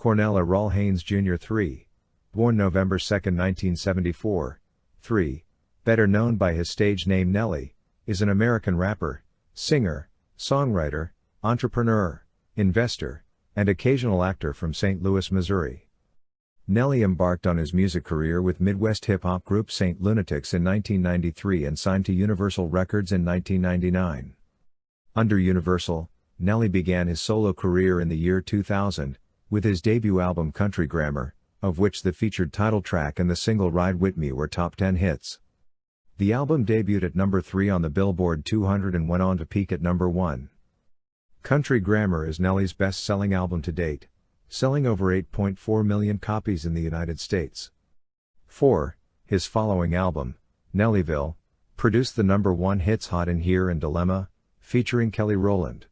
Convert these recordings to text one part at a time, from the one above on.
Cornell Iral Haynes Jr. 3. Born November 2, 1974. 3. Better known by his stage name Nelly, is an American rapper, singer, songwriter, entrepreneur, investor, and occasional actor from St. Louis, Missouri. Nelly embarked on his music career with Midwest hip-hop group St. Lunatics in 1993 and signed to Universal Records in 1999. Under Universal, Nelly began his solo career in the year 2000, with his debut album Country Grammar, of which the featured title track and the single Ride With Me were top 10 hits. The album debuted at number 3 on the Billboard 200 and went on to peak at number 1. Country Grammar is Nelly's best-selling album to date, selling over 8.4 million copies in the United States. 4. His following album, Nellyville, produced the number 1 hits Hot in Here and Dilemma, featuring Kelly Rowland.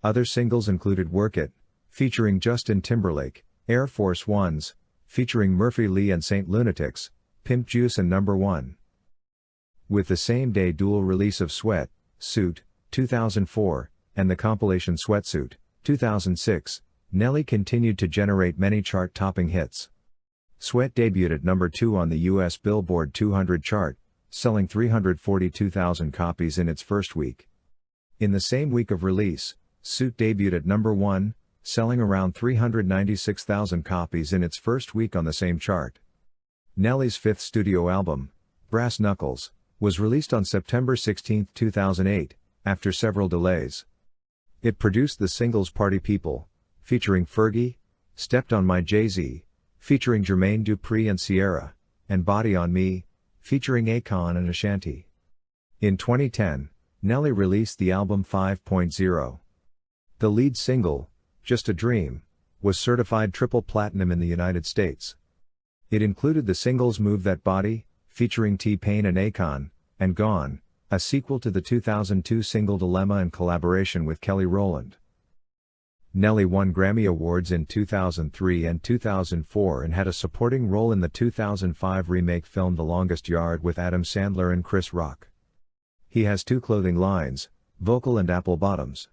Other singles included Work It, featuring Justin Timberlake, Air Force Ones, featuring Murphy Lee and St. Lunatics, Pimp Juice and Number 1. With the same-day dual release of Sweat, Suit, 2004, and the compilation Sweatsuit, 2006, Nelly continued to generate many chart-topping hits. Sweat debuted at number 2 on the U.S. Billboard 200 chart, selling 342,000 copies in its first week. In the same week of release, Suit debuted at number 1, selling around 396,000 copies in its first week on the same chart. Nelly's fifth studio album, Brass Knuckles, was released on September 16, 2008, after several delays. It produced the singles Party People, featuring Fergie, Stepped on My Jay-Z, featuring Jermaine Dupri and Ciara, and Body on Me, featuring Akon and Ashanti. In 2010, Nelly released the album 5.0. The lead single, Just a Dream, was certified triple platinum in the United States. It included the singles Move That Body, featuring T-Pain and Akon, and Gone, a sequel to the 2002 single Dilemma in collaboration with Kelly Rowland. Nelly won Grammy Awards in 2003 and 2004 and had a supporting role in the 2005 remake film The Longest Yard with Adam Sandler and Chris Rock. He has 2 clothing lines, Vocal and Apple Bottoms.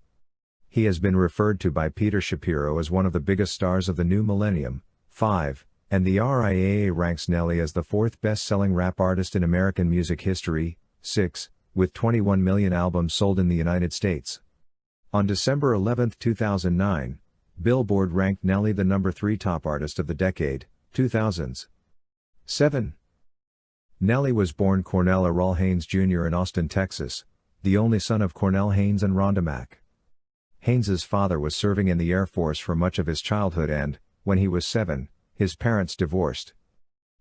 He has been referred to by Peter Shapiro as one of the biggest stars of the new millennium, 5, and the RIAA ranks Nelly as the 4th best-selling rap artist in American music history, 6, with 21 million albums sold in the United States. On December 11, 2009, Billboard ranked Nelly the number 3 top artist of the decade, 2000s. 7. Nelly was born Cornell Iral Haynes Jr. in Austin, Texas, the only son of Cornell Haynes and Rhonda Mack. Haynes's father was serving in the Air Force for much of his childhood and, when he was 7, his parents divorced.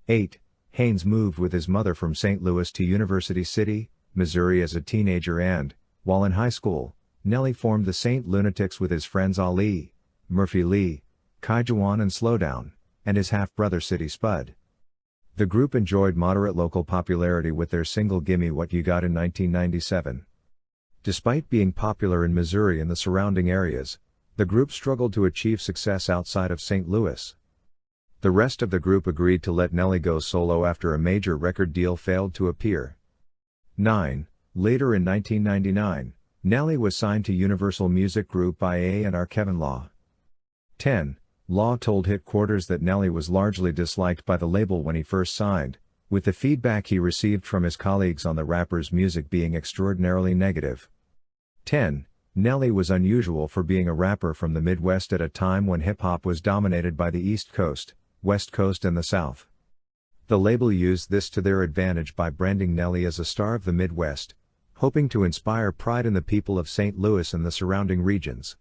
8. Haynes moved with his mother from St. Louis to University City, Missouri as a teenager and, while in high school, Nelly formed the St. Lunatics with his friends Ali, Murphy Lee, Kai Jawan and Slowdown, and his half-brother City Spud. The group enjoyed moderate local popularity with their single Gimme What You Got in 1997. Despite being popular in Missouri and the surrounding areas, the group struggled to achieve success outside of St. Louis. The rest of the group agreed to let Nelly go solo after a major record deal failed to appear. 9. Later in 1999, Nelly was signed to Universal Music Group by A&R Kevin Law. 10. Law told Hit Quarters that Nelly was largely disliked by the label when he first signed, with the feedback he received from his colleagues on the rapper's music being extraordinarily negative. 10. Nelly was unusual for being a rapper from the Midwest at a time when hip-hop was dominated by the East Coast, West Coast and the South. The label used this to their advantage by branding Nelly as a star of the Midwest, hoping to inspire pride in the people of St. Louis and the surrounding regions.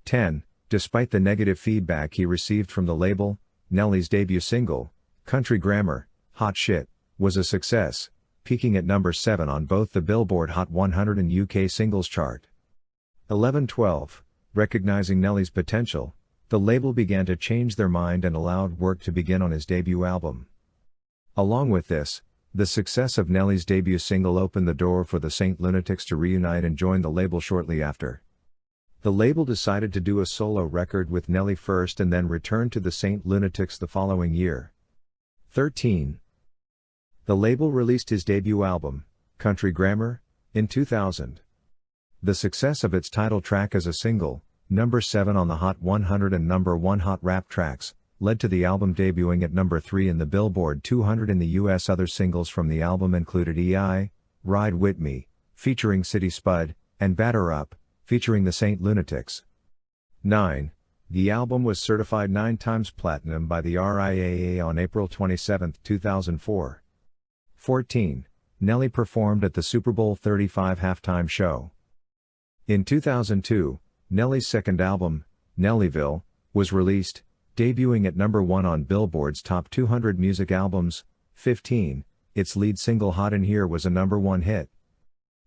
10. Despite the negative feedback he received from the label, Nelly's debut single, Country Grammar, Hot Shit, was a success, peaking at number 7 on both the Billboard Hot 100 and UK Singles Chart. 11-12. Recognizing Nelly's potential, the label began to change their mind and allowed work to begin on his debut album. Along with this, the success of Nelly's debut single opened the door for the St. Lunatics to reunite and join the label shortly after. The label decided to do a solo record with Nelly first and then return to the St. Lunatics the following year. 13. The label released his debut album, Country Grammar, in 2000. The success of its title track as a single, number 7 on the Hot 100 and number 1 Hot Rap Tracks, led to the album debuting at number 3 in the Billboard 200 in the US. Other singles from the album included EI, Ride With Me, featuring City Spud, and Batter Up, featuring the St. Lunatics. 9. The album was certified 9 times platinum by the RIAA on April 27, 2004. 14. Nelly performed at the Super Bowl 35 halftime show. In 2002, Nelly's second album, Nellyville, was released, debuting at number 1 on Billboard's Top 200 Music Albums. 15. Its lead single Hot in Here was a number 1 hit.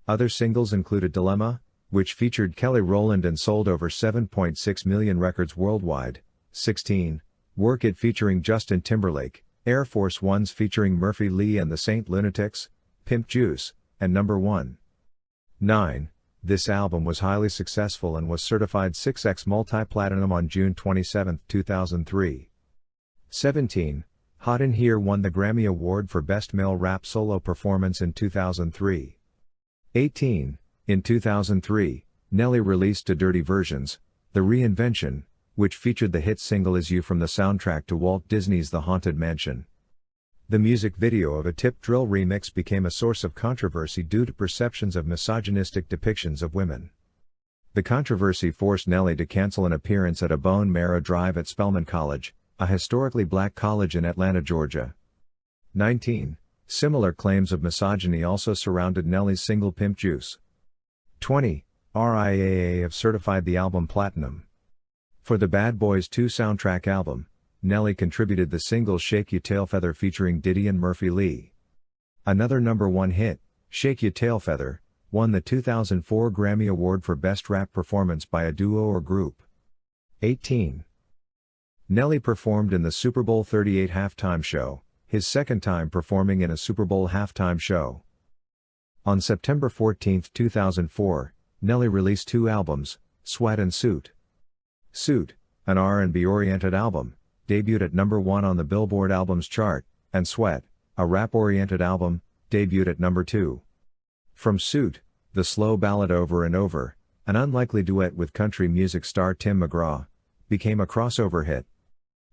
Other singles included Dilemma, which featured Kelly Rowland and sold over 7.6 million records worldwide. 16. Work It featuring Justin Timberlake, Air Force Ones featuring Murphy Lee and the St. Lunatics, Pimp Juice, and number 1. 9. This album was highly successful and was certified 6x multi-platinum on June 27, 2003. 17. Hot in Here won the Grammy Award for Best Male Rap Solo Performance in 2003. 18. In 2003, Nelly released a Dirty Versions, The Reinvention, which featured the hit single Is You from the soundtrack to Walt Disney's The Haunted Mansion. The music video of a Tip Drill remix became a source of controversy due to perceptions of misogynistic depictions of women. The controversy forced Nelly to cancel an appearance at a bone marrow drive at Spelman College, a historically black college in Atlanta, Georgia. 19. Similar claims of misogyny also surrounded Nelly's single Pimp Juice. 20. RIAA have certified the album platinum. For the Bad Boys 2 soundtrack album, Nelly contributed the single Shake Ya Tail Feather featuring Diddy and Murphy Lee. Another number 1 hit, Shake Ya Tail Feather, won the 2004 Grammy Award for Best Rap Performance by a Duo or Group. 18. Nelly performed in the Super Bowl 38 halftime show, his second time performing in a Super Bowl halftime show. On September 14, 2004, Nelly released 2 albums, Sweat and Suit. Suit, an R&B-oriented album, debuted at number 1 on the Billboard Albums chart, and Sweat, a rap-oriented album, debuted at number 2. From Suit, the slow ballad Over and Over, an unlikely duet with country music star Tim McGraw, became a crossover hit.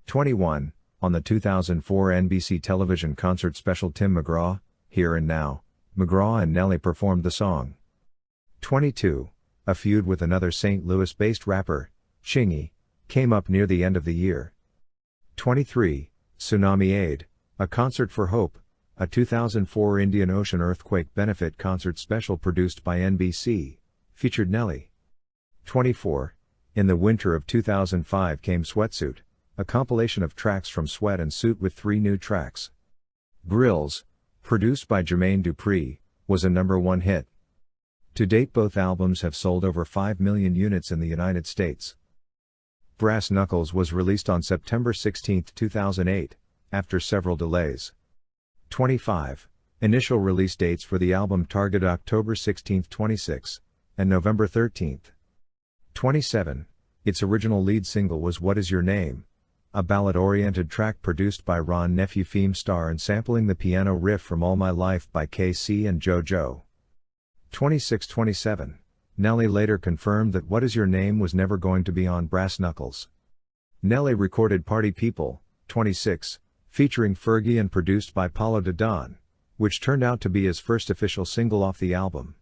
21. On the 2004 NBC television concert special Tim McGraw, Here and Now, McGraw and Nelly performed the song. 22. A feud with another St. Louis-based rapper, Chingy, came up near the end of the year. 23. Tsunami Aid, a Concert for Hope, a 2004 Indian Ocean earthquake benefit concert special produced by NBC, featured Nelly. 24. In the winter of 2005 came Sweatsuit, a compilation of tracks from Sweat and Suit with 3 new tracks. Grills, produced by Jermaine Dupri, was a number 1 hit. To date both albums have sold over 5 million units in the United States. Brass Knuckles was released on September 16, 2008, after several delays. 25. Initial release dates for the album targeted October 16, 26, and November 13. 27. Its original lead single was What Is Your Name, a ballad-oriented track produced by Ron Nephew Feemstar and sampling the piano riff from All My Life by KC and JoJo. 26-27. Nelly later confirmed that What Is Your Name was never going to be on Brass Knuckles. Nelly recorded Party People, 26, featuring Fergie and produced by Paulo de Don, which turned out to be his first official single off the album.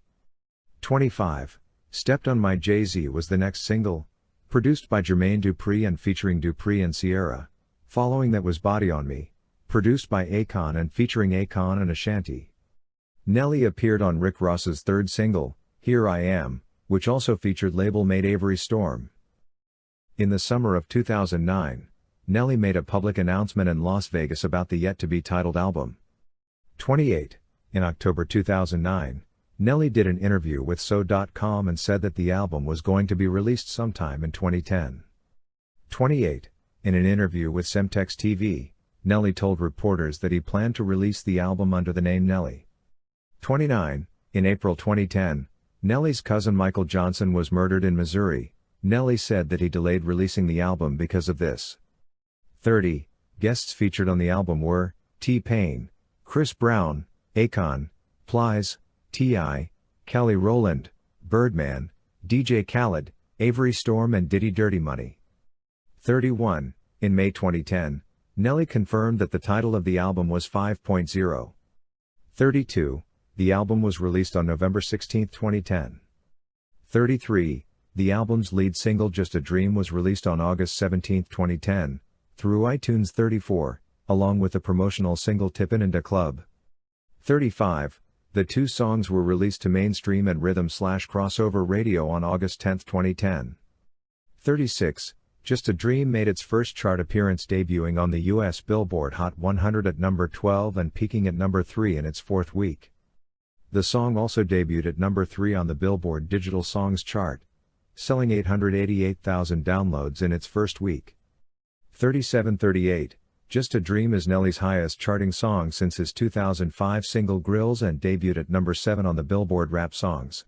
25. Stepped on My Jay-Z was the next single, produced by Jermaine Dupri and featuring Dupri and Sierra. Following that was Body on Me, produced by Akon and featuring Akon and Ashanti. Nelly appeared on Rick Ross's third single, Here I Am, which also featured label-mate Avery Storm. In the summer of 2009, Nelly made a public announcement in Las Vegas about the yet-to-be-titled album. 28. In October 2009, Nelly did an interview with So.com and said that the album was going to be released sometime in 2010. 28. In an interview with Semtex TV, Nelly told reporters that he planned to release the album under the name Nelly. 29. In April 2010, Nelly's cousin Michael Johnson was murdered in Missouri. Nelly said that he delayed releasing the album because of this. 30. Guests featured on the album were T-Pain, Chris Brown, Akon, Plies, T.I., Kelly Rowland, Birdman, DJ Khaled, Avery Storm and Diddy Dirty Money. 31. In May 2010, Nelly confirmed that the title of the album was 5.0. 32. The album was released on November 16, 2010. 33. The album's lead single Just a Dream was released on August 17, 2010, through iTunes. 34, along with the promotional single Tippin' in da Club. 35. The two songs were released to mainstream and rhythm/crossover radio on August 10, 2010. 36. Just a Dream made its first chart appearance, debuting on the US Billboard Hot 100 at number 12 and peaking at number 3 in its fourth week. The song also debuted at number 3 on the Billboard Digital Songs chart, selling 888,000 downloads in its first week. 37-38. Just a Dream is Nelly's highest charting song since his 2005 single Grills and debuted at number 7 on the Billboard Rap Songs.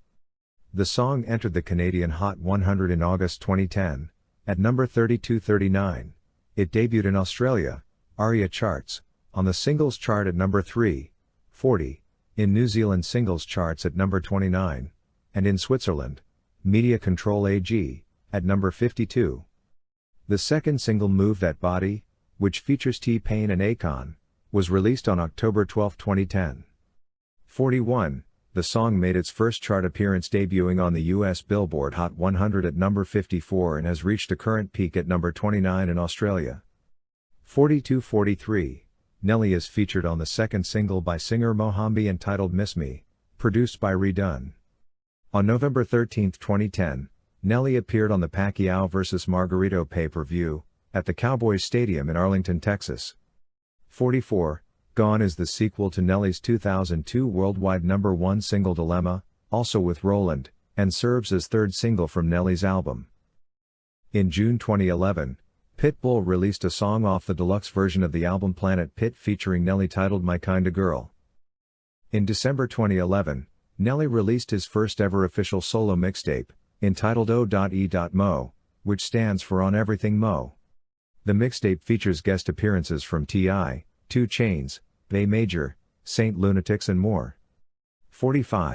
The song entered the Canadian Hot 100 in August 2010, at number 32-39. It debuted in Australia, ARIA charts, on the singles chart at number 3, 40, in New Zealand singles charts at number 29, and in Switzerland, Media Control AG, at number 52. The second single Move That Body, which features T-Pain and Akon, was released on October 12, 2010. 41. The song made its first chart appearance debuting on the US Billboard Hot 100 at number 54 and has reached a current peak at number 29 in Australia. 42-43. Nelly is featured on the second single by singer Mohambi entitled Miss Me, produced by Redone. On November 13, 2010, Nelly appeared on the Pacquiao vs. Margarito pay-per-view, at the Cowboys Stadium in Arlington, Texas. 44. Gone is the sequel to Nelly's 2002 worldwide number 1 single Dilemma, also with Rowland, and serves as third single from Nelly's album. In June 2011, Pitbull released a song off the deluxe version of the album Planet Pit featuring Nelly titled My Kinda Girl. In December 2011, Nelly released his first ever official solo mixtape, entitled O.E.Mo, which stands for On Everything Mo. The mixtape features guest appearances from T.I., 2 Chainz, A Major, Saint Lunatics and more. 45.